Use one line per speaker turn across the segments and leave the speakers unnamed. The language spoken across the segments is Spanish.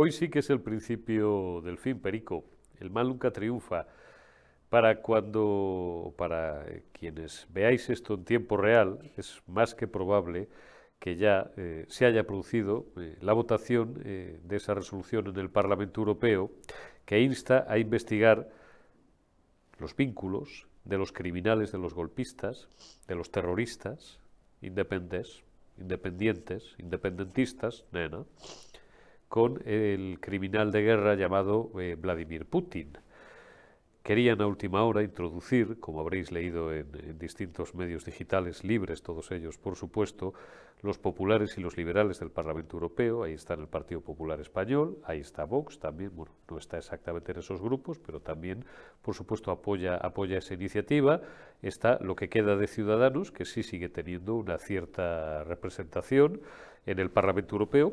hoy sí que es el principio del fin, Perico. El mal nunca triunfa. Para quienes veáis esto en tiempo real, es más que probable que ya se haya producido la votación de esa resolución en el Parlamento Europeo que insta a investigar los vínculos de los criminales, de los golpistas, de los terroristas, independentistas, nena, con el criminal de guerra llamado Vladimir Putin. Querían a última hora introducir, como habréis leído en distintos medios digitales, libres todos ellos, por supuesto, los populares y los liberales del Parlamento Europeo. Ahí está el Partido Popular Español, ahí está Vox también, bueno, no está exactamente en esos grupos, pero también, por supuesto, apoya esa iniciativa. Está lo que queda de Ciudadanos, que sí sigue teniendo una cierta representación en el Parlamento Europeo.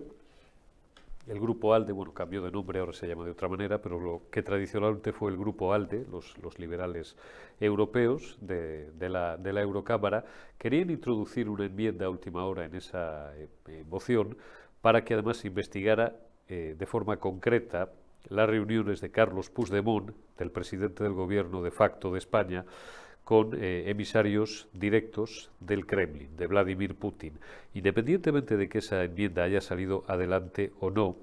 El Grupo ALDE, bueno, cambió de nombre, ahora se llama de otra manera, pero lo que tradicionalmente fue el Grupo ALDE, los liberales europeos de la Eurocámara, querían introducir una enmienda a última hora en esa moción para que además se investigara de forma concreta las reuniones de Carlos Puigdemont, del presidente del gobierno de facto de España, con emisarios directos del Kremlin, de Vladimir Putin. Independientemente de que esa enmienda haya salido adelante o no,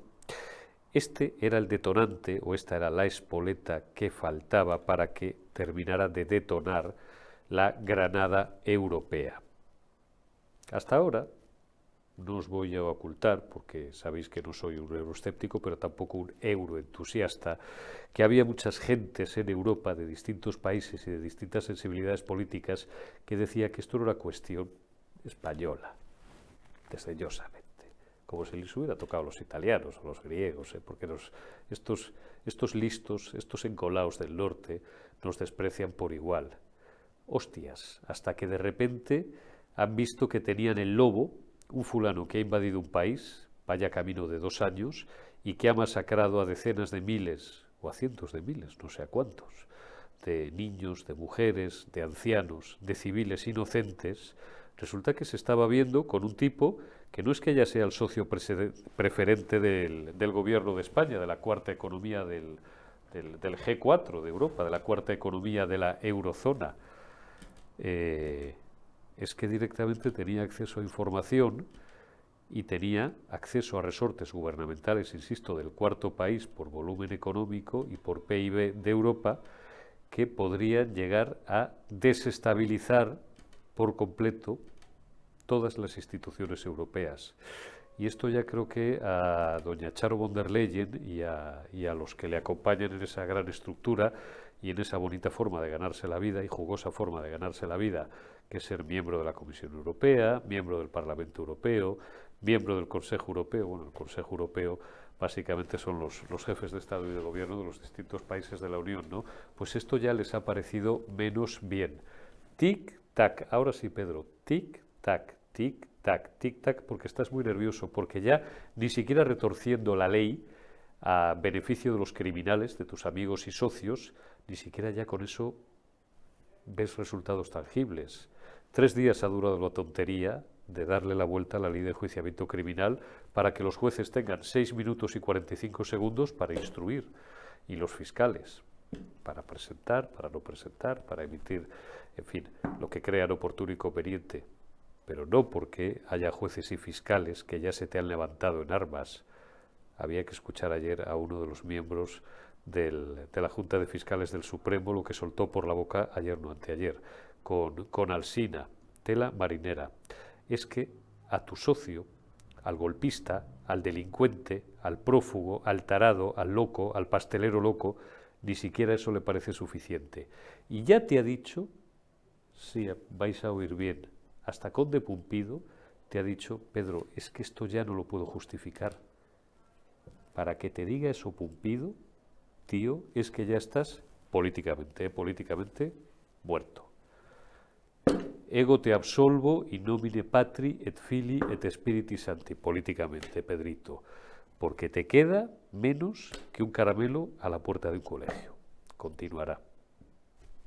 este era el detonante, o esta era la espoleta que faltaba para que terminara de detonar la granada europea. Hasta ahora, no os voy a ocultar, porque sabéis que no soy un euroescéptico, pero tampoco un euroentusiasta, que había muchas gentes en Europa de distintos países y de distintas sensibilidades políticas que decía que esto era una cuestión española, desdeñosamente, como si les hubiera tocado a los italianos o los griegos, porque estos listos, estos encolaos del norte, nos desprecian por igual. Hostias, hasta que de repente han visto que tenían el lobo, un fulano que ha invadido un país, vaya camino de 2 años, y que ha masacrado a decenas de miles, o a cientos de miles, no sé a cuántos, de niños, de mujeres, de ancianos, de civiles inocentes. Resulta que se estaba viendo con un tipo que no es que ya sea el socio preferente del gobierno de España, de la cuarta economía del G4 de Europa, de la cuarta economía de la eurozona. Es que directamente tenía acceso a información y tenía acceso a resortes gubernamentales, insisto, del cuarto país por volumen económico y por PIB de Europa, que podrían llegar a desestabilizar por completo todas las instituciones europeas. Y esto ya creo que a doña Charo von der Leyen y a los que le acompañan en esa gran estructura y en esa bonita forma de ganarse la vida y jugosa forma de ganarse la vida, que es ser miembro de la Comisión Europea, miembro del Parlamento Europeo, miembro del Consejo Europeo. Bueno, el Consejo Europeo básicamente son los jefes de Estado y de Gobierno de los distintos países de la Unión, ¿no? Pues esto ya les ha parecido menos bien. Tic-tac, ahora sí, Pedro, tic-tac, tic-tac, tic-tac, porque estás muy nervioso, porque ya ni siquiera retorciendo la ley a beneficio de los criminales, de tus amigos y socios, ni siquiera ya con eso ves resultados tangibles. 3 días ha durado la tontería de darle la vuelta a la ley de enjuiciamiento criminal para que los jueces tengan 6 minutos y 45 segundos para instruir, y los fiscales para presentar, para no presentar, para emitir, en fin, lo que crean oportuno y conveniente, pero no porque haya jueces y fiscales que ya se te han levantado en armas. Había que escuchar ayer a uno de los miembros de la Junta de Fiscales del Supremo lo que soltó por la boca ayer, no anteayer, con Alsina, tela marinera. Es que a tu socio, al golpista, al delincuente, al prófugo, al tarado, al loco, al pastelero loco, ni siquiera eso le parece suficiente. Y ya te ha dicho, sí, vais a oír bien, hasta Conde Pumpido te ha dicho: Pedro, es que esto ya no lo puedo justificar. Para que te diga eso Pumpido, tío, es que ya estás políticamente muerto. Ego te absolvo in nomine Patri et Filii et Spiritus Sancti, políticamente, Pedrito, porque te queda menos que un caramelo a la puerta de un colegio. Continuará.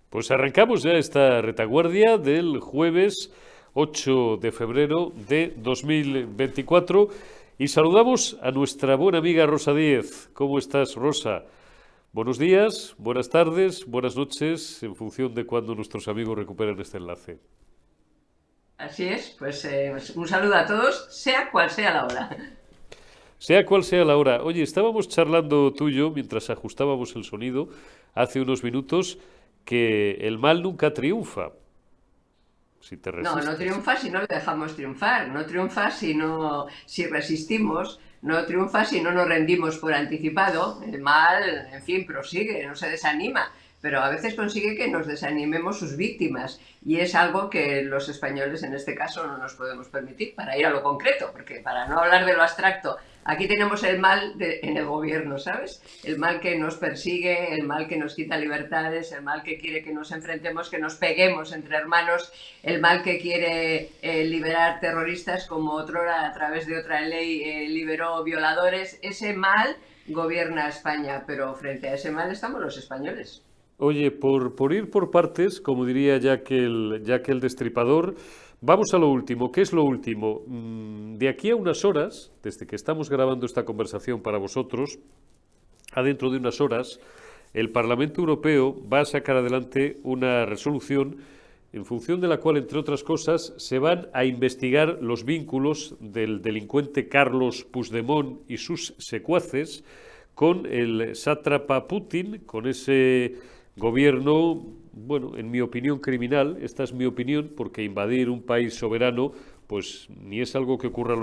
Pues arrancamos ya esta retaguardia del jueves 8 de febrero de 2024 Y saludamos a nuestra buena amiga Rosa Díez. ¿Cómo estás, Rosa? Buenos días, buenas tardes, buenas noches, en función de cuando nuestros amigos recuperen este enlace.
Así es, pues un saludo a todos, sea cual sea la hora.
Sea cual sea la hora. Oye, estábamos charlando tú y yo mientras ajustábamos el sonido hace unos minutos que el mal nunca triunfa si te
No, no
resistes.
triunfa si no le dejamos triunfar, no triunfa si resistimos, no triunfa si no nos rendimos por anticipado. El mal, en fin, prosigue, no se desanima, pero a veces consigue que nos desanimemos sus víctimas y es algo que los españoles en este caso no nos podemos permitir, para ir a lo concreto, porque para no hablar de lo abstracto, aquí tenemos el mal en el gobierno, ¿sabes? El mal que nos persigue, el mal que nos quita libertades, el mal que quiere que nos enfrentemos, que nos peguemos entre hermanos, el mal que quiere liberar terroristas como otrora a través de otra ley liberó violadores. Ese mal gobierna España, pero frente a ese mal estamos los españoles.
Oye, por ir por partes, como diría Jack el Destripador, vamos a lo último. ¿Qué es lo último? De aquí a unas horas, desde que estamos grabando esta conversación para vosotros, a dentro de unas horas, el Parlamento Europeo va a sacar adelante una resolución en función de la cual, entre otras cosas, se van a investigar los vínculos del delincuente Carlos Puigdemont y sus secuaces con el sátrapa Putin, con ese gobierno, bueno, en mi opinión criminal. Esta es mi opinión, porque invadir un país soberano pues ni es algo que ocurra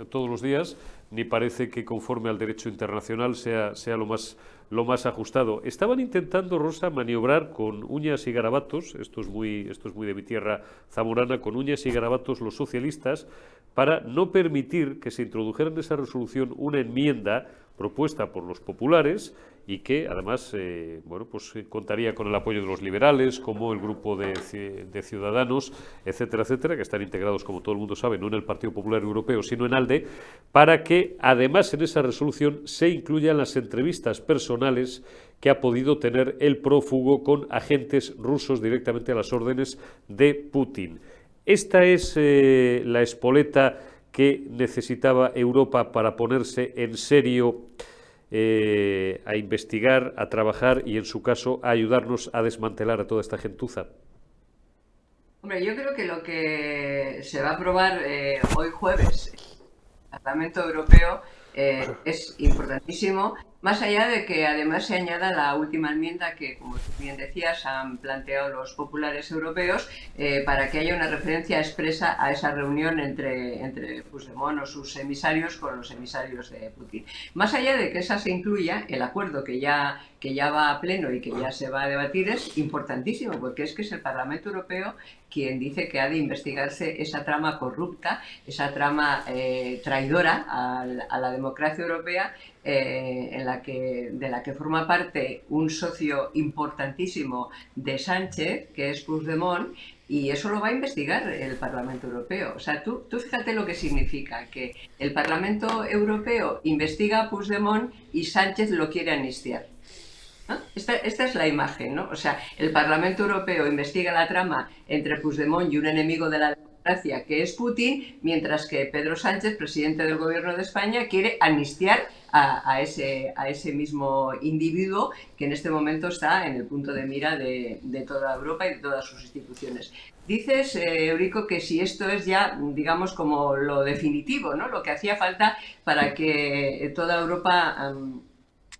todos los días, ni parece que conforme al derecho internacional sea lo más ajustado. Estaban intentando, Rosa, maniobrar con uñas y garabatos, esto es muy de mi tierra zamorana, con uñas y garabatos los socialistas, para no permitir que se introdujera en esa resolución una enmienda propuesta por los populares y que además contaría con el apoyo de los liberales, como el grupo de Ciudadanos, etcétera, etcétera, que están integrados, como todo el mundo sabe, no en el Partido Popular Europeo, sino en ALDE, para que además en esa resolución se incluyan las entrevistas personales que ha podido tener el prófugo con agentes rusos directamente a las órdenes de Putin. Esta es la espoleta que necesitaba Europa para ponerse en serio a investigar, a trabajar y, en su caso, a ayudarnos a desmantelar a toda esta gentuza.
Hombre, yo creo que lo que se va a aprobar hoy jueves Parlamento Europeo es importantísimo, más allá de que además se añada la última enmienda que, como tú bien decías, han planteado los populares europeos para que haya una referencia expresa a esa reunión entre Puigdemont o sus emisarios con los emisarios de Putin. Más allá de que esa se incluya, el acuerdo que ya va a pleno y que ya se va a debatir es importantísimo, porque es que es el Parlamento Europeo quien dice que ha de investigarse esa trama corrupta, esa trama traidora a la democracia europea, de la que forma parte un socio importantísimo de Sánchez, que es Puigdemont, y eso lo va a investigar el Parlamento Europeo. O sea, tú fíjate lo que significa, que el Parlamento Europeo investiga a Puigdemont y Sánchez lo quiere amnistiar. ¿No? Esta es la imagen, ¿no? O sea, el Parlamento Europeo investiga la trama entre Puigdemont y un enemigo de la democracia que es Putin, mientras que Pedro Sánchez, presidente del Gobierno de España, quiere amnistiar a ese mismo individuo que en este momento está en el punto de mira de toda Europa y de todas sus instituciones. Dices, Eurico, que si esto es ya, digamos, como lo definitivo, ¿no? Lo que hacía falta para que toda Europa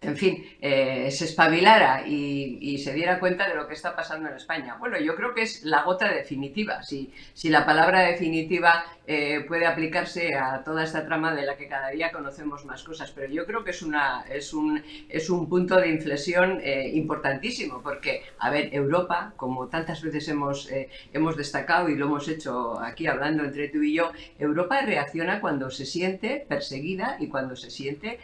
en fin, se espabilara y se diera cuenta de lo que está pasando en España. Bueno, yo creo que es la gota definitiva. Si la palabra definitiva puede aplicarse a toda esta trama de la que cada día conocemos más cosas, pero yo creo que es un punto de inflexión importantísimo, porque, a ver, Europa, como tantas veces hemos destacado y lo hemos hecho aquí hablando entre tú y yo, Europa reacciona cuando se siente perseguida y cuando se siente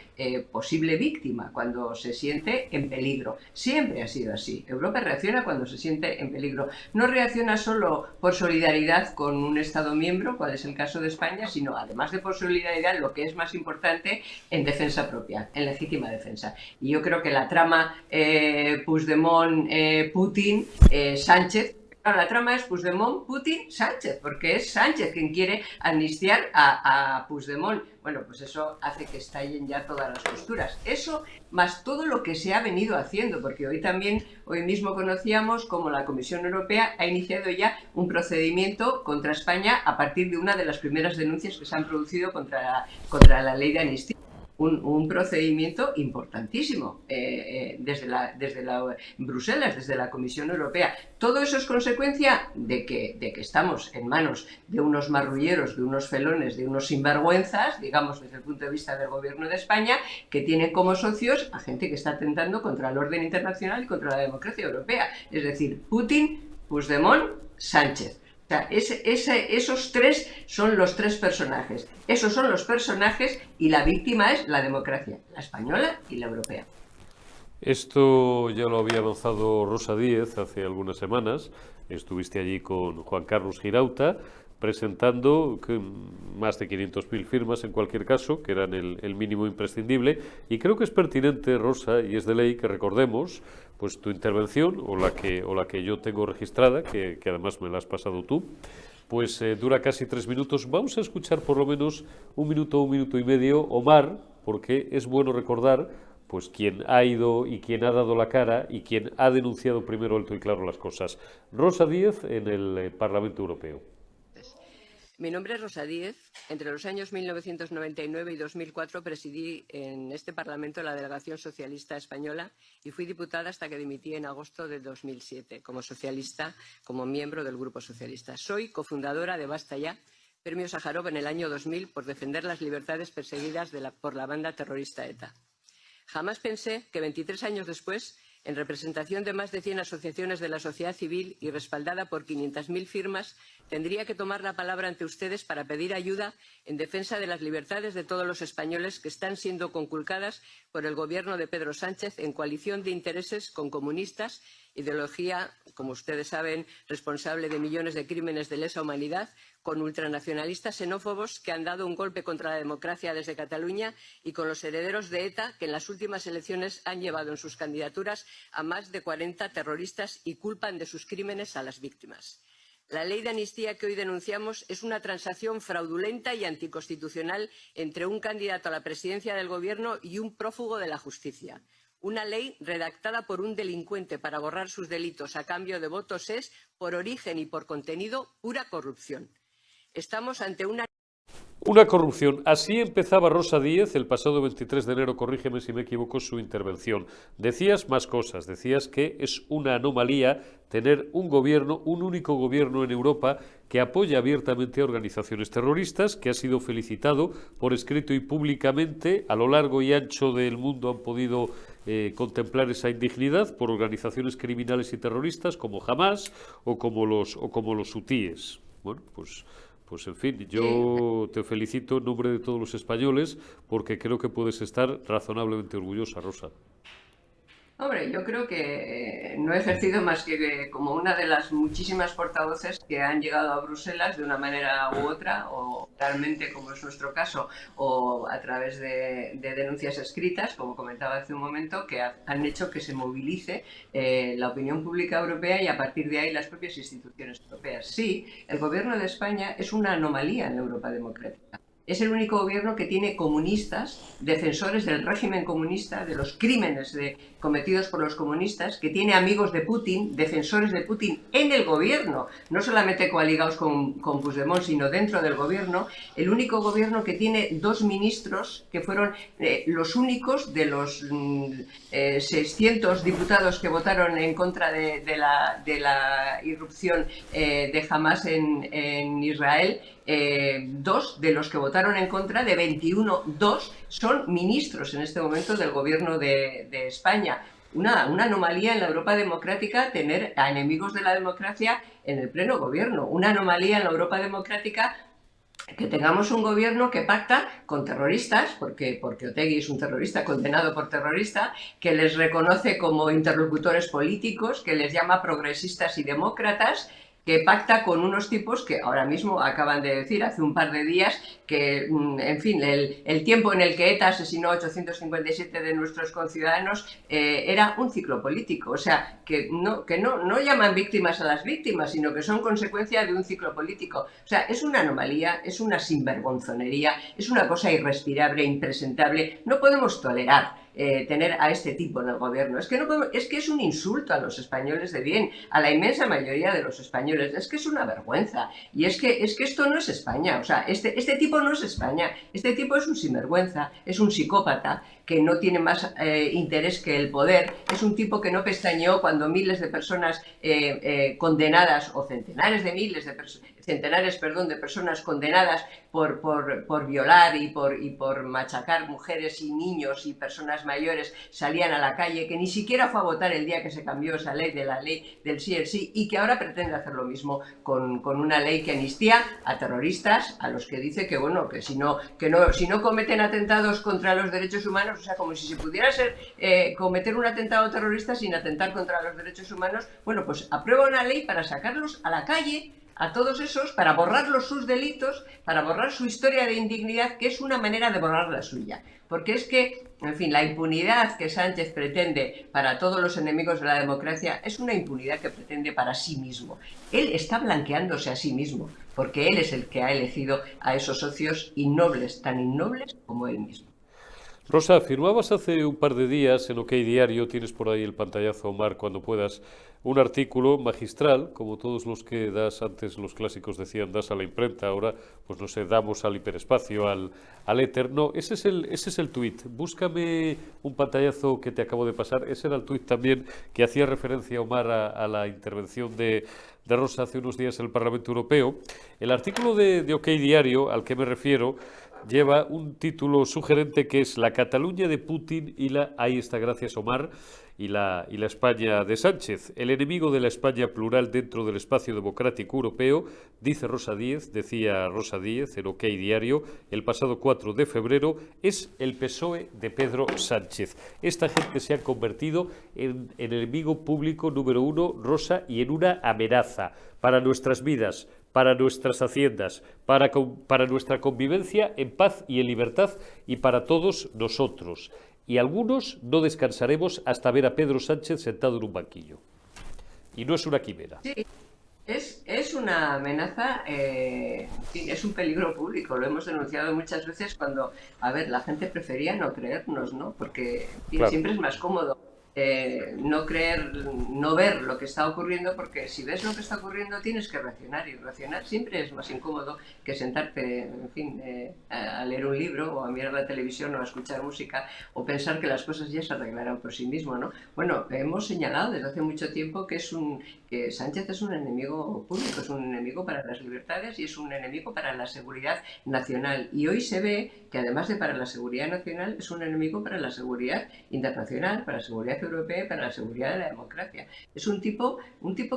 posible víctima, cuando se siente en peligro. Siempre ha sido así. Europa reacciona cuando se siente en peligro. No reacciona solo por solidaridad con un Estado miembro, cual es el caso de España, sino además de por solidaridad, lo que es más importante, en defensa propia, en legítima defensa. Y yo creo que la trama Puigdemont, Putin, Sánchez, Claro, la trama es Puigdemont, Putin, Sánchez, porque es Sánchez quien quiere amnistiar a Puigdemont. Bueno, pues eso hace que estallen ya todas las costuras. Eso más todo lo que se ha venido haciendo, porque hoy mismo conocíamos cómo la Comisión Europea ha iniciado ya un procedimiento contra España a partir de una de las primeras denuncias que se han producido contra la ley de amnistía. Un procedimiento importantísimo desde Bruselas, desde la Comisión Europea. Todo eso es consecuencia de que estamos en manos de unos marrulleros, de unos felones, de unos sinvergüenzas, digamos desde el punto de vista del Gobierno de España, que tienen como socios a gente que está atentando contra el orden internacional y contra la democracia europea. Es decir, Putin, Puigdemont, Sánchez. O sea, esos tres son los tres personajes. Esos son los personajes y la víctima es la democracia, la española y la europea.
Esto ya lo había avanzado Rosa Díez hace algunas semanas. Estuviste allí con Juan Carlos Girauta presentando más de 500.000 firmas en cualquier caso, que eran el mínimo imprescindible. Y creo que es pertinente, Rosa, y es de ley que recordemos pues tu intervención, o la que yo tengo registrada, que además me la has pasado tú, pues dura casi 3 minutos. Vamos a escuchar por lo menos un minuto y medio, Omar, porque es bueno recordar pues quién ha ido y quién ha dado la cara y quién ha denunciado primero alto y claro las cosas. Rosa Díez en el Parlamento Europeo.
Mi nombre es Rosa Díez. Entre los años 1999 y 2004 presidí en este Parlamento la delegación socialista española y fui diputada hasta que dimití en agosto de 2007 como socialista, como miembro del Grupo Socialista. Soy cofundadora de Basta Ya, Premio Sájarov en el año 2000 por defender las libertades perseguidas por la banda terrorista ETA. Jamás pensé que 23 años después, en representación de más de 100 asociaciones de la sociedad civil y respaldada por 500.000 firmas, tendría que tomar la palabra ante ustedes para pedir ayuda en defensa de las libertades de todos los españoles que están siendo conculcadas por el gobierno de Pedro Sánchez en coalición de intereses con comunistas, ideología, como ustedes saben, responsable de millones de crímenes de lesa humanidad, con ultranacionalistas xenófobos que han dado un golpe contra la democracia desde Cataluña y con los herederos de ETA que en las últimas elecciones han llevado en sus candidaturas a más de 40 terroristas y culpan de sus crímenes a las víctimas. La ley de amnistía que hoy denunciamos es una transacción fraudulenta y anticonstitucional entre un candidato a la presidencia del Gobierno y un prófugo de la justicia. Una ley redactada por un delincuente para borrar sus delitos a cambio de votos es, por origen y por contenido, pura corrupción. Estamos ante una
corrupción. Así empezaba Rosa Díez el pasado 23 de enero, corrígeme si me equivoco, su intervención. Decías más cosas, decías que es una anomalía tener un único gobierno en Europa que apoya abiertamente a organizaciones terroristas, que ha sido felicitado por escrito y públicamente a lo largo y ancho del mundo. Han podido contemplar esa indignidad por organizaciones criminales y terroristas como Hamas o como los hutíes. Bueno, pues en fin, yo te felicito en nombre de todos los españoles porque creo que puedes estar razonablemente orgullosa, Rosa.
Hombre, yo creo que no he ejercido más que como una de las muchísimas portavoces que han llegado a Bruselas de una manera u otra, o realmente, como es nuestro caso, o a través de denuncias escritas, como comentaba hace un momento, que han hecho que se movilice la opinión pública europea y a partir de ahí las propias instituciones europeas. Sí, el Gobierno de España es una anomalía en la Europa democrática. Es el único gobierno que tiene comunistas, defensores del régimen comunista, de los crímenes cometidos por los comunistas, que tiene amigos de Putin, defensores de Putin en el gobierno, no solamente coaligados con Puigdemont, sino dentro del gobierno. El único gobierno que tiene 2 ministros que fueron los únicos de los 600 diputados que votaron en contra de la irrupción de Hamas en Israel. 2 de los que votaron en contra, de 21, 2 son ministros en este momento del gobierno de España. Una anomalía en la Europa democrática tener a enemigos de la democracia en el pleno gobierno. Una anomalía en la Europa democrática que tengamos un gobierno que pacta con terroristas, porque Otegi es un terrorista condenado por terrorista, que les reconoce como interlocutores políticos, que les llama progresistas y demócratas, que pacta con unos tipos que ahora mismo acaban de decir, hace un par de días, que, en fin, el tiempo en el que ETA asesinó a 857 de nuestros conciudadanos era un ciclo político. O sea, que no llaman víctimas a las víctimas, sino que son consecuencia de un ciclo político. O sea, es una anomalía, es una sinvergonzonería, es una cosa irrespirable, impresentable. No podemos tolerar tener a este tipo en el gobierno. Es que es un insulto a los españoles de bien, a la inmensa mayoría de los españoles. Es que es una vergüenza. Y es que esto no es España. O sea, este tipo no es España. Este tipo es un sinvergüenza, es un psicópata que no tiene más interés que el poder. Es un tipo que no pestañeó cuando miles de personas condenadas, o centenares de miles de personas, de personas condenadas por violar y por machacar mujeres y niños y personas mayores salían a la calle, que ni siquiera fue a votar el día que se cambió esa ley, de la ley del sí el sí, y que ahora pretende hacer lo mismo con una ley que amnistía a terroristas, a los que dice que, bueno, que si no cometen atentados contra los derechos humanos, o sea, como si se pudiera cometer un atentado terrorista sin atentar contra los derechos humanos. Bueno, pues aprueba una ley para sacarlos a la calle, a todos esos, para borrarlos sus delitos, para borrar su historia de indignidad, que es una manera de borrar la suya. Porque es que, en fin, la impunidad que Sánchez pretende para todos los enemigos de la democracia es una impunidad que pretende para sí mismo. Él está blanqueándose a sí mismo, porque él es el que ha elegido a esos socios innobles, tan innobles como él mismo.
Rosa, firmabas hace un par de días en OK Diario, tienes por ahí el pantallazo, Omar, cuando puedas, un artículo magistral, como todos los que das, antes los clásicos decían, das a la imprenta, ahora, pues no sé, damos al hiperespacio, al éter. No, ese es el tuit. Búscame un pantallazo que te acabo de pasar. Ese era el tuit también que hacía referencia, Omar, a la intervención de Rosa hace unos días en el Parlamento Europeo. El artículo de OK Diario, al que me refiero, lleva un título sugerente que es La Cataluña de Putin y ahí está, gracias Omar, y la España de Sánchez. El enemigo de la España plural dentro del espacio democrático europeo, decía Rosa Díez en OK Diario el pasado 4 de febrero, es el PSOE de Pedro Sánchez. Esta gente se ha convertido en enemigo público número 1, Rosa, y en una amenaza para nuestras vidas, para nuestras haciendas, para nuestra convivencia en paz y en libertad y para todos nosotros. Y algunos no descansaremos hasta ver a Pedro Sánchez sentado en un banquillo. Y no es una quimera.
Sí, es una amenaza, es un peligro público. Lo hemos denunciado muchas veces cuando, la gente prefería no creernos, ¿no? Porque claro, siempre es más cómodo no creer, no ver lo que está ocurriendo, porque si ves lo que está ocurriendo tienes que reaccionar, y reaccionar siempre es más incómodo que sentarte, en fin, a leer un libro o a mirar la televisión o a escuchar música o pensar que las cosas ya se arreglarán por sí mismo, ¿no? Bueno, hemos señalado desde hace mucho tiempo que Sánchez es un enemigo público, es un enemigo para las libertades y es un enemigo para la seguridad nacional, y hoy se ve que además de para la seguridad nacional es un enemigo para la seguridad internacional, para la seguridad europea y para la seguridad de la democracia. Es un tipo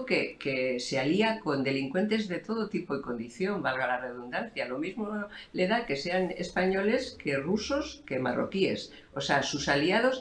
que se alía con delincuentes de todo tipo y condición, valga la redundancia. Lo mismo le da que sean españoles que rusos que marroquíes. O sea,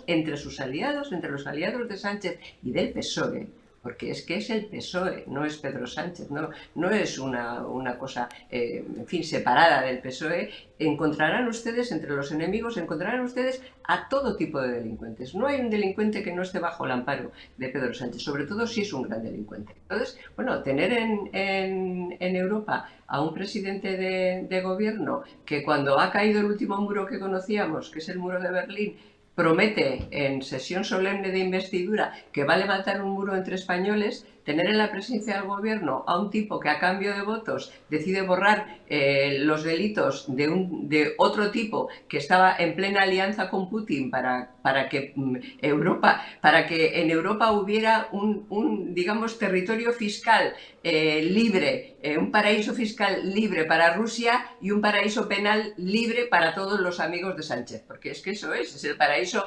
entre los aliados de Sánchez y del PSOE, porque es que es el PSOE, no es Pedro Sánchez, no es una cosa, en fin, separada del PSOE. Encontrarán ustedes, entre los enemigos, encontrarán ustedes a todo tipo de delincuentes. No hay un delincuente que no esté bajo el amparo de Pedro Sánchez, sobre todo si es un gran delincuente. Entonces, bueno, tener en Europa a un presidente de gobierno que, cuando ha caído el último muro que conocíamos, que es el muro de Berlín, promete en sesión solemne de investidura que va a levantar un muro entre españoles, tener en la presidencia del gobierno a un tipo que, a cambio de votos, decide borrar los delitos de otro tipo que estaba en plena alianza con Putin para que en Europa hubiera un digamos, territorio fiscal libre, un paraíso fiscal libre para Rusia y un paraíso penal libre para todos los amigos de Sánchez, porque es que eso es el paraíso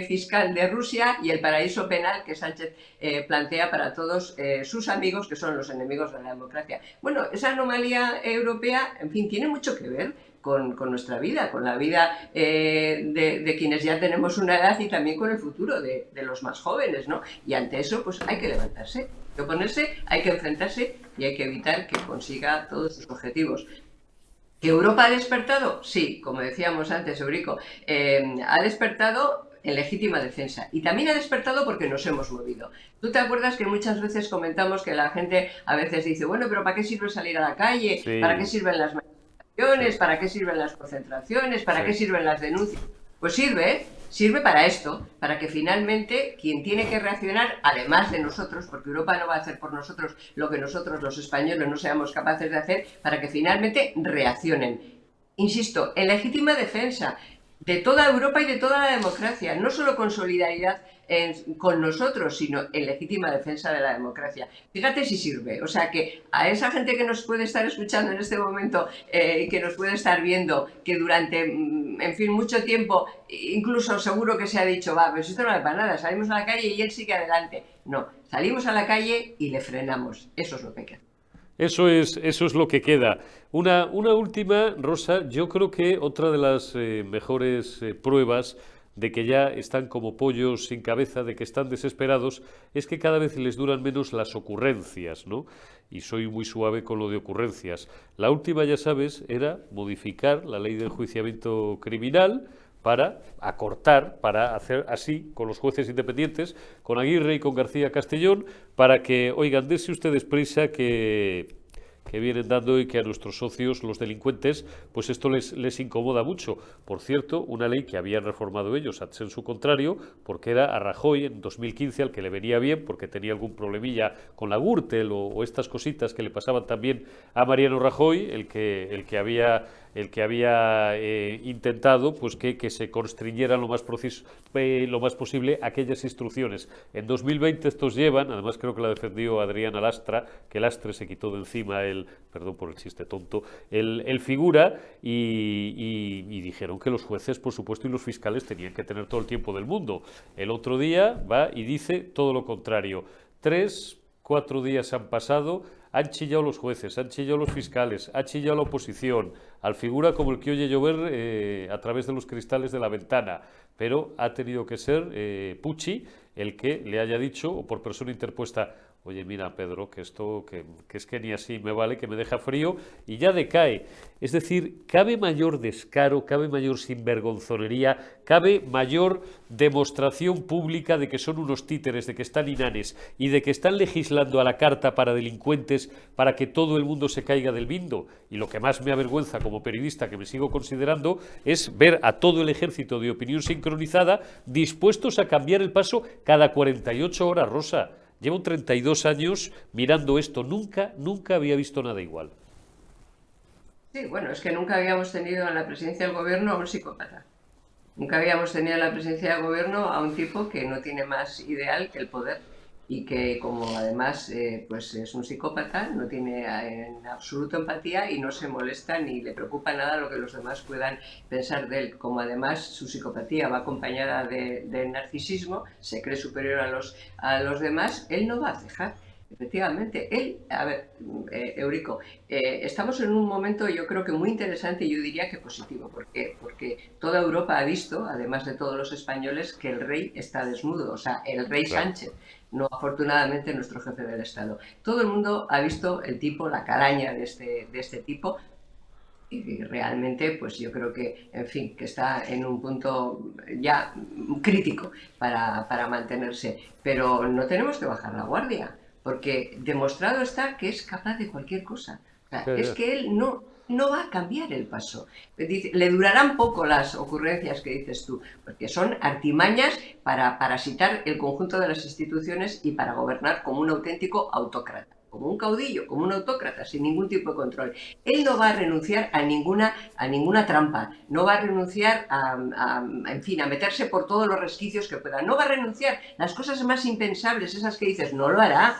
fiscal de Rusia y el paraíso penal que Sánchez plantea para todos sus amigos, que son los enemigos de la democracia. Bueno, esa anomalía europea, en fin, tiene mucho que ver con nuestra vida, con la vida de quienes ya tenemos una edad y también con el futuro de los más jóvenes, ¿no? Y ante eso, pues hay que levantarse, hay que oponerse, hay que enfrentarse y hay que evitar que consiga todos sus objetivos. ¿Que Europa ha despertado? Sí, como decíamos antes, Eurico, ha despertado en legítima defensa. Y también ha despertado porque nos hemos movido. ¿Tú te acuerdas que muchas veces comentamos que la gente a veces dice, bueno, pero ¿para qué sirve salir a la calle?
Sí.
¿Para qué sirven las manifestaciones?
Sí.
¿Para qué sirven las concentraciones? ¿Para
Sí.
qué sirven las denuncias? Pues sirve para esto, para que finalmente quien tiene que reaccionar, además de nosotros, porque Europa no va a hacer por nosotros lo que nosotros los españoles no seamos capaces de hacer, para que finalmente reaccionen. Insisto, en legítima defensa de toda Europa y de toda la democracia, no solo con solidaridad con nosotros, sino en legítima defensa de la democracia. Fíjate si sirve. O sea que a esa gente que nos puede estar escuchando en este momento y que nos puede estar viendo, que durante, en fin, mucho tiempo, incluso seguro que se ha dicho, va, pero esto no vale para nada, salimos a la calle y él sigue adelante. No, salimos a la calle y le frenamos. Eso es lo que hay que hacer.
Eso es lo que queda. Una última, Rosa, yo creo que otra de las mejores pruebas de que ya están como pollos sin cabeza, de que están desesperados, es que cada vez les duran menos las ocurrencias, ¿no? Y soy muy suave con lo de ocurrencias. La última, ya sabes, era modificar la ley de enjuiciamiento criminal para acortar, para hacer así con los jueces independientes, con Aguirre y con García Castellón, para que, oigan, dense ustedes prisa que vienen dando y que a nuestros socios, los delincuentes, pues esto les incomoda mucho. Por cierto, una ley que habían reformado ellos en su contrario, porque era a Rajoy en 2015 al que le venía bien, porque tenía algún problemilla con la Gürtel o estas cositas que le pasaban también a Mariano Rajoy, el que había intentado pues que se constriñeran lo más posible aquellas instrucciones. En 2020 estos llevan, además creo que la defendió Adriana Lastra, que Lastre se quitó de encima perdón por el chiste tonto, el figura y dijeron que los jueces, por supuesto, y los fiscales tenían que tener todo el tiempo del mundo. El otro día va y dice todo lo contrario. 3-4 días han pasado, han chillado los jueces, han chillado los fiscales, ha chillado la oposición, al figura como el que oye llover a través de los cristales de la ventana, pero ha tenido que ser Pucci el que le haya dicho, o por persona interpuesta, oye, mira, Pedro, que esto, que es que ni así me vale, que me deja frío, y ya decae. Es decir, cabe mayor descaro, cabe mayor sinvergonzonería, cabe mayor demostración pública de que son unos títeres, de que están inanes y de que están legislando a la carta para delincuentes para que todo el mundo se caiga del bindo. Y lo que más me avergüenza como periodista, que me sigo considerando, es ver a todo el ejército de opinión sincronizada dispuestos a cambiar el paso cada 48 horas, Rosa. Llevo 32 años mirando esto. Nunca había visto nada igual.
Sí, bueno, es que nunca habíamos tenido en la presidencia del gobierno a un psicópata. Nunca habíamos tenido en la presidencia del gobierno a un tipo que no tiene más ideal que el poder y que, como además pues es un psicópata, no tiene en absoluto empatía y no se molesta ni le preocupa nada lo que los demás puedan pensar de él. Como además su psicopatía va acompañada de narcisismo, se cree superior a los demás, él no va a cejar. Efectivamente, a ver, Eurico, estamos en un momento yo creo que muy interesante y yo diría que positivo, porque toda Europa ha visto, además de todos los españoles, que el rey está desnudo, o sea, el rey Sánchez, no afortunadamente nuestro jefe del Estado. Todo el mundo ha visto el tipo, la calaña de este tipo, y realmente pues yo creo que, en fin, que está en un punto ya crítico para mantenerse, pero no tenemos que bajar la guardia. Porque demostrado está que es capaz de cualquier cosa. O sea, es que él no va a cambiar el paso. Le durarán poco las ocurrencias que dices tú, porque son artimañas para parasitar el conjunto de las instituciones y para gobernar como un auténtico autócrata, como un caudillo, como un autócrata, sin ningún tipo de control. Él no va a renunciar a ninguna trampa, no va a renunciar en fin, a meterse por todos los resquicios que pueda, no va a renunciar las cosas más impensables, esas que dices, no lo hará,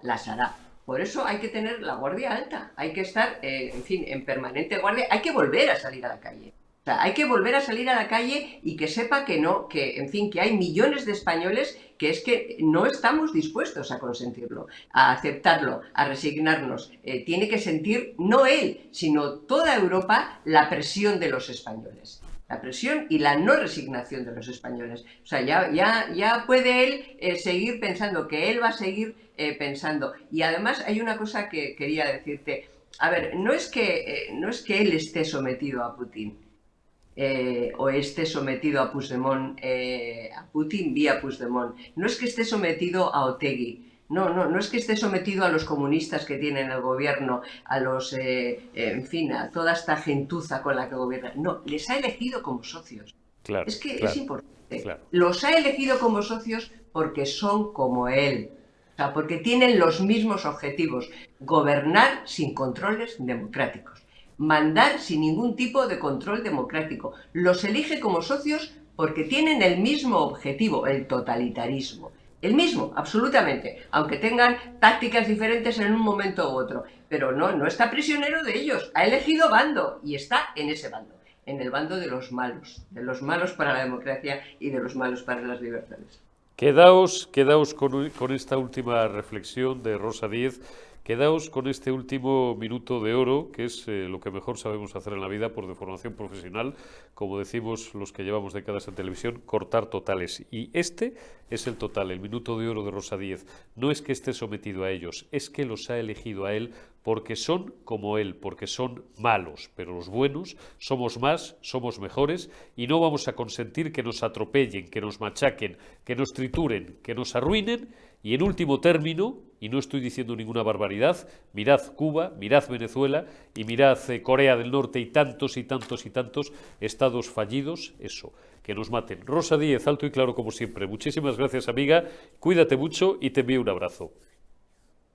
las hará. Por eso hay que tener la guardia alta, hay que estar, en fin, en permanente guardia, hay que volver a salir a la calle. O sea, hay que volver a salir a la calle y que sepa que no, que, en fin, que hay millones de españoles que es que no estamos dispuestos a consentirlo, a aceptarlo, a resignarnos. Tiene que sentir, no él, sino toda Europa, la presión de los españoles. La presión y la no resignación de los españoles. O sea, ya puede él seguir pensando, que él va a seguir pensando. Y además hay una cosa que quería decirte. A ver, no es que él esté sometido a Putin. O esté sometido a Puigdemont, a Putin vía Puigdemont. No es que esté sometido a Otegi. No es que esté sometido a los comunistas que tienen el gobierno, a los, en fin, a toda esta gentuza con la que gobierna. No, les ha elegido como socios.
Claro,
Es que
claro,
es importante.
claro.
Los ha elegido como socios porque son como él. O sea, porque tienen los mismos objetivos. Gobernar sin controles democráticos. Mandar sin ningún tipo de control democrático. Los elige como socios porque tienen el mismo objetivo, el totalitarismo. El mismo, absolutamente, aunque tengan tácticas diferentes en un momento u otro. Pero no está prisionero de ellos, ha elegido bando y está en ese bando, en el bando de los malos para la democracia y de los malos para las libertades.
Quedaos con esta última reflexión de Rosa Díez. Quedaos con este último minuto de oro, que es lo que mejor sabemos hacer en la vida por deformación profesional, como decimos los que llevamos décadas en televisión, cortar totales. Y este es el total, el minuto de oro de Rosa Díez. No es que esté sometido a ellos, es que los ha elegido a él porque son como él, porque son malos, pero los buenos somos más, somos mejores y no vamos a consentir que nos atropellen, que nos machaquen, que nos trituren, que nos arruinen. Y en último término, y no estoy diciendo ninguna barbaridad, mirad Cuba, mirad Venezuela y mirad Corea del Norte y tantos y tantos y tantos estados fallidos, eso, que nos maten. Rosa Díez, alto y claro como siempre. Muchísimas gracias, amiga. Cuídate mucho y te envío un abrazo.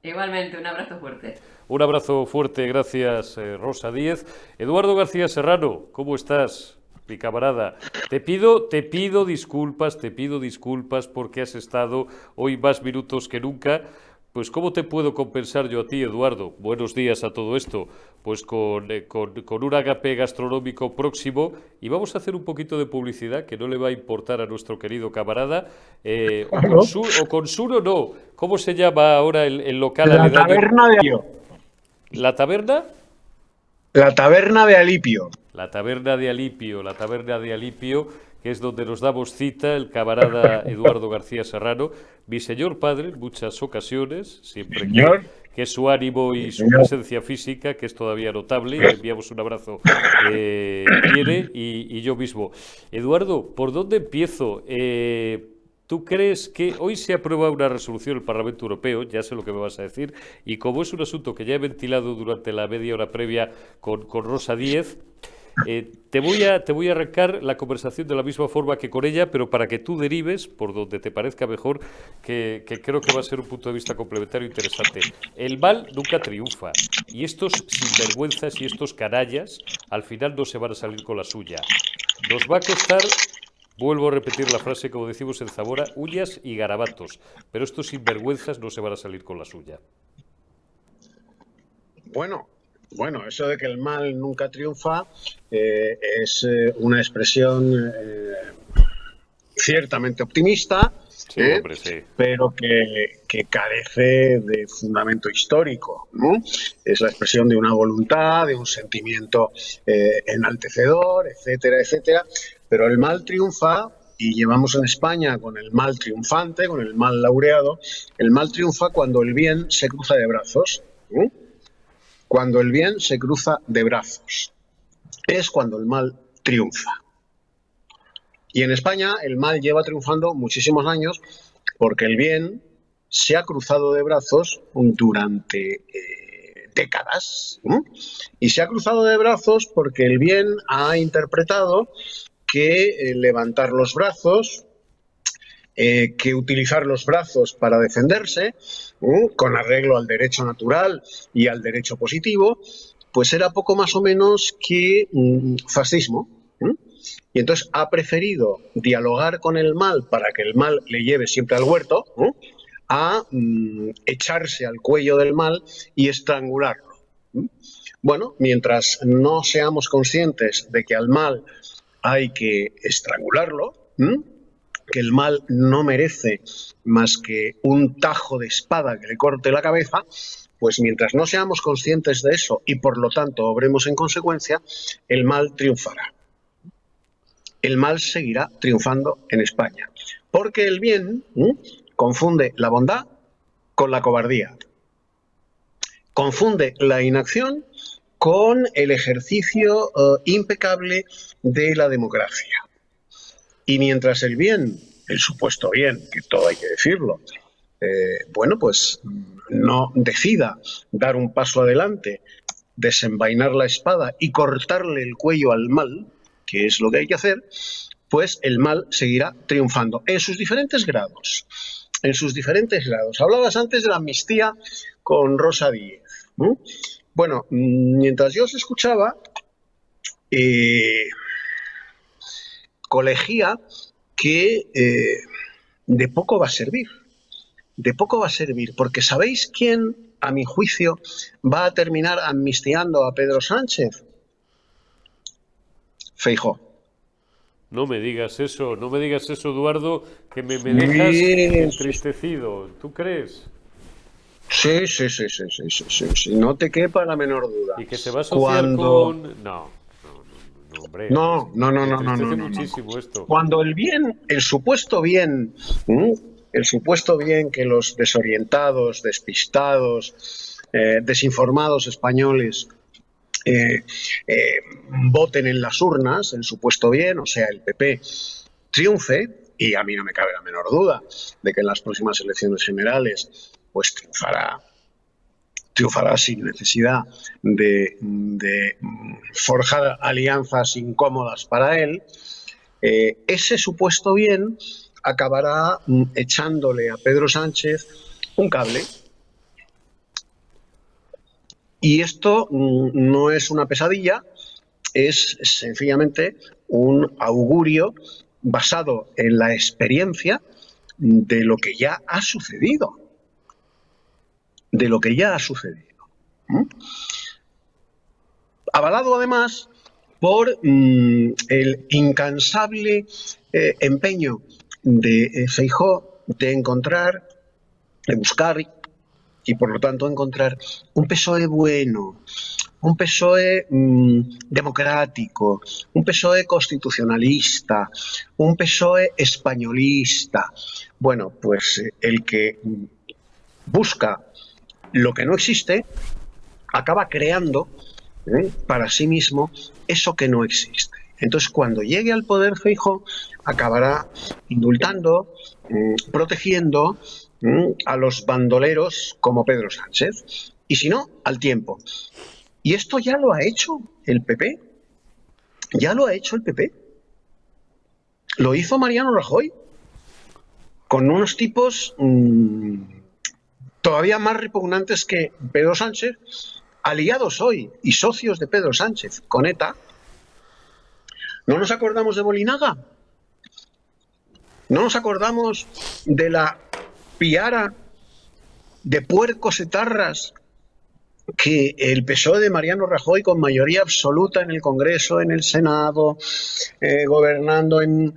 Igualmente, un abrazo fuerte.
Un abrazo fuerte, gracias, Rosa Díez. Eduardo García Serrano, ¿cómo estás? Mi camarada, te pido disculpas porque has estado hoy más minutos que nunca. Pues ¿cómo te puedo compensar yo a ti, Eduardo? Buenos días a todo esto. Pues con un agape gastronómico próximo y vamos a hacer un poquito de publicidad que no le va a importar a nuestro querido camarada. O con Sur o no. ¿Cómo se llama ahora el local
La
aledaño?
taberna de Alipio.
¿La taberna?
La taberna de Alipio.
La taberna de Alipio, que es donde nos damos cita el camarada Eduardo García Serrano, mi señor padre en muchas ocasiones, siempre que su ánimo y su presencia física, que es todavía notable, y le enviamos un abrazo, quiere, y yo mismo. Eduardo, ¿por dónde empiezo? ¿Tú crees que hoy se aprueba una resolución del Parlamento Europeo? Ya sé lo que me vas a decir, y como es un asunto que ya he ventilado durante la media hora previa con Rosa Díez, te voy a arrancar la conversación de la misma forma que con ella, pero para que tú derives por donde te parezca mejor, que creo que va a ser un punto de vista complementario interesante. El mal nunca triunfa, y estos sinvergüenzas y estos canallas al final no se van a salir con la suya. Nos va a costar, vuelvo a repetir la frase como decimos en Zamora, uñas y garabatos, pero estos sinvergüenzas no se van a salir con la suya.
Bueno, eso de que el mal nunca triunfa es una expresión ciertamente optimista,
sí, hombre, sí,
pero que carece de fundamento histórico, ¿no? Es la expresión de una voluntad, de un sentimiento enaltecedor, etcétera, etcétera. Pero el mal triunfa, y llevamos en España con el mal triunfante, con el mal laureado. El mal triunfa cuando el bien se cruza de brazos, ¿no? Cuando el bien se cruza de brazos, es cuando el mal triunfa. Y en España el mal lleva triunfando muchísimos años porque el bien se ha cruzado de brazos durante décadas. Y se ha cruzado de brazos porque el bien ha interpretado que levantar los brazos, que utilizar los brazos para defenderse, con arreglo al derecho natural y al derecho positivo, pues era poco más o menos que fascismo. Y entonces ha preferido dialogar con el mal para que el mal le lleve siempre al huerto, a echarse al cuello del mal y estrangularlo. Bueno, mientras no seamos conscientes de que al mal hay que estrangularlo, que el mal no merece más que un tajo de espada que le corte la cabeza, pues mientras no seamos conscientes de eso y por lo tanto obremos en consecuencia, el mal triunfará. El mal seguirá triunfando en España, porque el bien confunde la bondad con la cobardía, confunde la inacción con el ejercicio impecable de la democracia. Y mientras el bien, el supuesto bien, que todo hay que decirlo, bueno, pues no decida dar un paso adelante, desenvainar la espada y cortarle el cuello al mal, que es lo que hay que hacer, pues el mal seguirá triunfando en sus diferentes grados. En sus diferentes grados. Hablabas antes de la amnistía con Rosa Díez, ¿no? Bueno, mientras yo os escuchaba, colegía que de poco va a servir. De poco va a servir, porque ¿sabéis quién, a mi juicio, va a terminar amnistiando a Pedro Sánchez? Feijóo.
No me digas eso, Eduardo, que me dejas entristecido. ¿Tú crees?
Sí, no te quepa la menor duda.
¿Y que se va a asociar con...? No, hombre.
No.
Muchísimo esto.
Cuando el bien, el supuesto bien que los desorientados, despistados, desinformados españoles voten en las urnas, el supuesto bien, o sea, el PP triunfe, y a mí no me cabe la menor duda de que en las próximas elecciones generales pues triunfará sin necesidad de forjar alianzas incómodas para él, ese supuesto bien acabará echándole a Pedro Sánchez un cable. Y esto no es una pesadilla, es sencillamente un augurio basado en la experiencia de lo que ya ha sucedido. Avalado además por el incansable empeño de Feijóo de buscar y por lo tanto encontrar un PSOE bueno, un PSOE democrático, un PSOE constitucionalista, un PSOE españolista. Bueno, pues el que busca lo que no existe acaba creando para sí mismo eso que no existe. Entonces, cuando llegue al poder Feijóo, acabará indultando, protegiendo a los bandoleros como Pedro Sánchez, y si no, al tiempo. Y esto ya lo ha hecho el PP. Lo hizo Mariano Rajoy con unos tipos todavía más repugnantes que Pedro Sánchez, aliados hoy y socios de Pedro Sánchez con ETA. ¿No nos acordamos de Bolinaga? ¿No nos acordamos de la piara de puercos etarras que el PSOE de Mariano Rajoy, con mayoría absoluta en el Congreso, en el Senado, gobernando en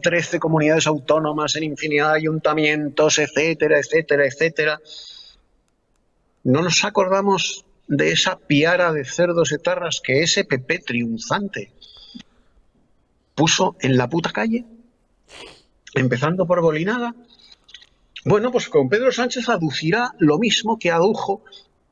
13 comunidades autónomas, en infinidad de ayuntamientos, etcétera? ¿No nos acordamos de esa piara de cerdos etarras que ese PP triunfante puso en la puta calle? Empezando por Bolinaga. Bueno, pues con Pedro Sánchez aducirá lo mismo que adujo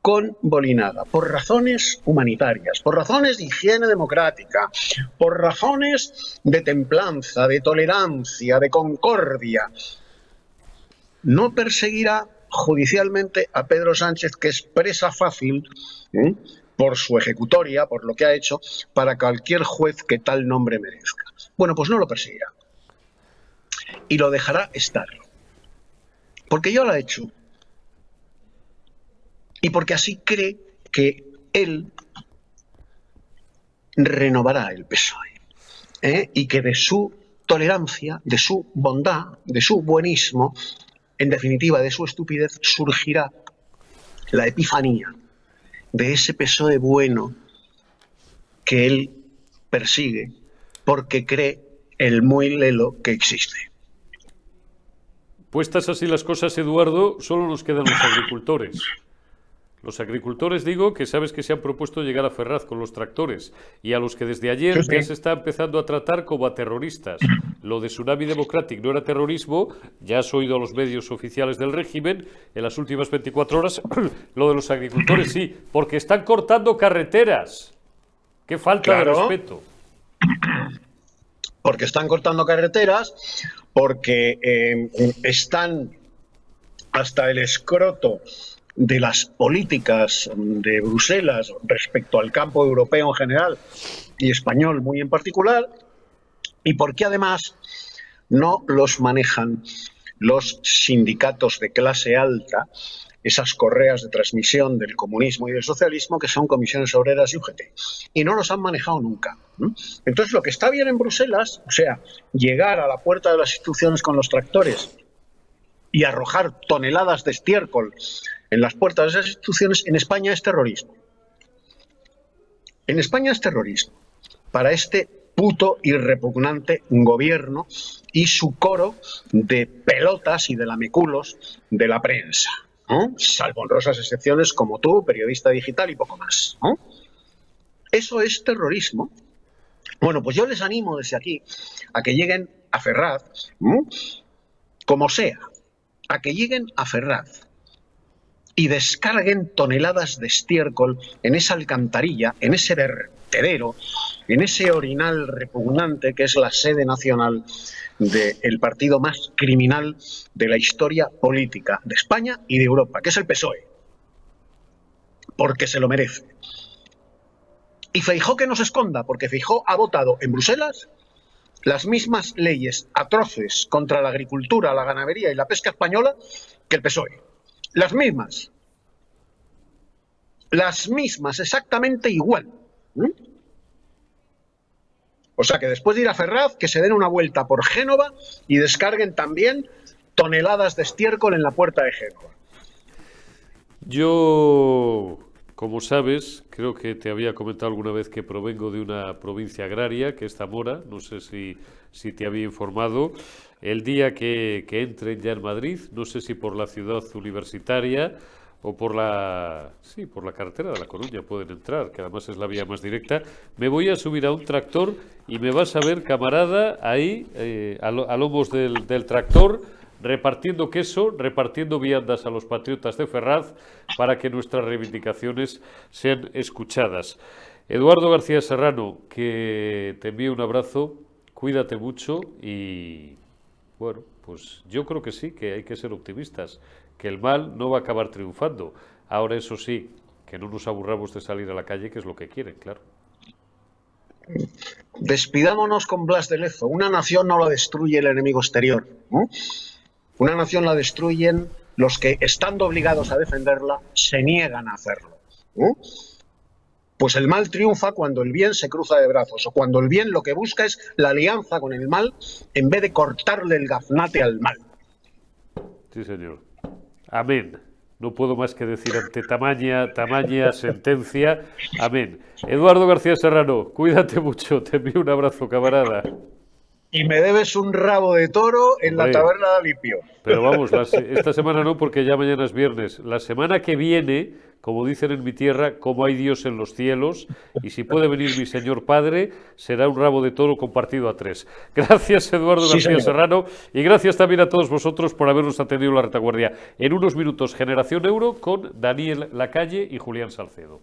con Bolinaga, por razones humanitarias, por razones de higiene democrática, por razones de templanza, de tolerancia, de concordia. No perseguirá judicialmente a Pedro Sánchez, que es presa fácil por su ejecutoria, por lo que ha hecho, para cualquier juez que tal nombre merezca. Bueno, pues no lo perseguirá. Y lo dejará estar. Porque ya lo ha hecho. Y porque así cree que él renovará el PSOE. Y que de su tolerancia, de su bondad, de su buenismo, en definitiva de su estupidez, surgirá la epifanía de ese PSOE bueno que él persigue porque cree el muy lelo que existe.
Puestas así las cosas, Eduardo, solo nos quedan los agricultores. Los agricultores, digo, que sabes que se han propuesto llegar a Ferraz con los tractores y a los que desde ayer ya se está empezando a tratar como a terroristas. Lo de Tsunami Democratic no era terrorismo, ya has oído a los medios oficiales del régimen en las últimas 24 horas. Lo de los agricultores sí, porque están cortando carreteras. ¡Qué falta de respeto!
Porque están cortando carreteras, porque están hasta el escroto de las políticas de Bruselas respecto al campo europeo en general y español muy en particular, y porque además no los manejan los sindicatos de clase alta, esas correas de transmisión del comunismo y del socialismo que son comisiones obreras y UGT, y no los han manejado nunca. Entonces, lo que está bien en Bruselas, o sea, llegar a la puerta de las instituciones con los tractores y arrojar toneladas de estiércol en las puertas de esas instituciones, en España es terrorismo. En España es terrorismo para este puto y repugnante gobierno y su coro de pelotas y de lameculos de la prensa, ¿no? Salvo honrosas excepciones como tú, periodista digital y poco más, ¿no? Eso es terrorismo. Bueno, pues yo les animo desde aquí a que lleguen a Ferraz, ¿no? Como sea, a que lleguen a Ferraz y descarguen toneladas de estiércol en esa alcantarilla, en ese vertedero, en ese orinal repugnante que es la sede nacional del partido más criminal de la historia política de España y de Europa, que es el PSOE, porque se lo merece. Y Feijóo que no se esconda, porque Feijóo ha votado en Bruselas las mismas leyes atroces contra la agricultura, la ganadería y la pesca española que el PSOE. Las mismas. Las mismas, exactamente igual. O sea que después de ir a Ferraz, que se den una vuelta por Génova y descarguen también toneladas de estiércol en la puerta de Génova.
Yo, como sabes, creo que te había comentado alguna vez que provengo de una provincia agraria, que es Zamora, no sé si te había informado. El día que entren ya en Madrid, no sé si por la ciudad universitaria o por la carretera de La Coruña pueden entrar, que además es la vía más directa, me voy a subir a un tractor y me vas a ver, camarada, ahí, a lomos del tractor, repartiendo queso, repartiendo viandas a los patriotas de Ferraz para que nuestras reivindicaciones sean escuchadas. Eduardo García Serrano, que te envío un abrazo, cuídate mucho y, bueno, pues yo creo que sí, que hay que ser optimistas, que el mal no va a acabar triunfando. Ahora, eso sí, que no nos aburramos de salir a la calle, que es lo que quieren, claro.
Despidámonos con Blas de Lezo. Una nación no la destruye el enemigo exterior, ¿no? Una nación la destruyen los que, estando obligados a defenderla, se niegan a hacerlo, ¿no? Pues el mal triunfa cuando el bien se cruza de brazos, o cuando el bien lo que busca es la alianza con el mal en vez de cortarle el gaznate al mal.
Sí, señor. Amén. No puedo más que decir ante tamaña sentencia. Amén. Eduardo García Serrano, cuídate mucho. Te envío un abrazo, camarada.
Y me debes un rabo de toro en la taberna de Alipio.
Pero vamos, esta semana no, porque ya mañana es viernes. La semana que viene, como dicen en mi tierra, como hay Dios en los cielos, y si puede venir mi señor padre, será un rabo de toro compartido a 3. Gracias, Eduardo García Serrano, y gracias también a todos vosotros por habernos atendido en la retaguardia. En unos minutos, Generación Euro con Daniel Lacalle y Julián Salcedo.